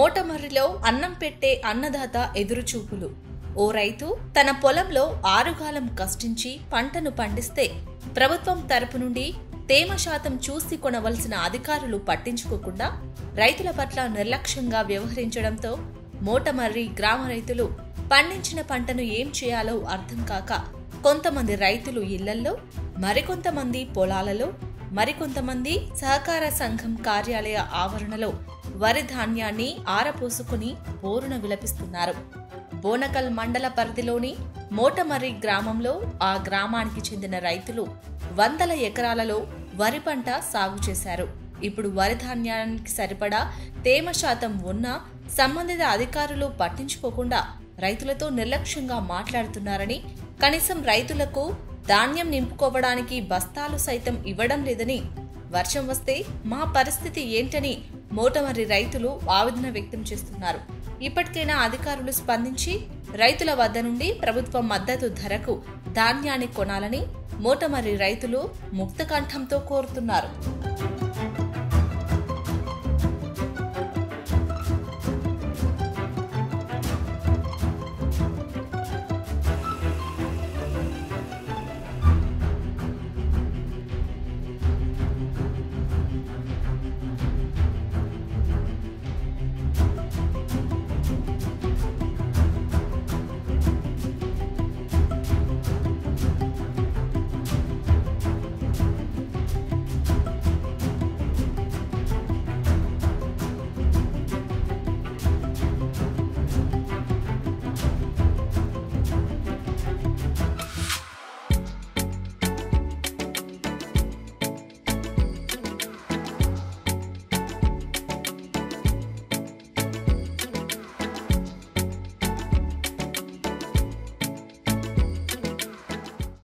మోటమర్రిలో అన్నం పెట్టే అన్నదాత ఎదురుచూపులు. ఓ రైతు తన పొలంలో ఆరుగాలం కష్టించి పంటను పండిస్తే ప్రభుత్వం తరపు నుండి తేమ శాతం చూసి కొనవలసిన అధికారులు పట్టించుకోకుండా రైతుల పట్ల నిర్లక్ష్యంగా వ్యవహరించడంతో మోటమర్రి గ్రామ రైతులు పండించిన పంటను ఏం చేయాలో అర్థం కాక కొంతమంది రైతులు ఇళ్లల్లో, మరికొంతమంది పొలాలలో, మరికొంతమంది సహకార సంఘం కార్యాలయ ఆవరణలో వరి ధాన్యాన్ని ఆరపోసుకుని బోరున విలపిస్తున్నారు. బోనకల్ మండల పరిధిలోని మోటమర్రి గ్రామంలో ఆ గ్రామానికి చెందిన రైతులు వందల ఎకరాలలో వరి పంట సాగు చేశారు. ఇప్పుడు వరి ధాన్యానికి సరిపడా తేమ శాతం ఉన్నా సంబంధిత అధికారులు పట్టించుకోకుండా రైతులతో నిర్లక్ష్యంగా మాట్లాడుతున్నారని, కనీసం రైతులకు ధాన్యం నింపుకోవడానికి బస్తాలు సైతం ఇవ్వడం లేదని, వర్షం వస్తే మా పరిస్థితి ఏంటని మోటమర్రి రైతులు ఆవేదన వ్యక్తం చేస్తున్నారు. ఇప్పటికైనా అధికారులు స్పందించి రైతుల వద్ద నుండి ప్రభుత్వ మద్దతు ధరకు ధాన్యాన్ని కొనాలని మోటమర్రి రైతులు ముక్తకంఠంతో కోరుతున్నారు.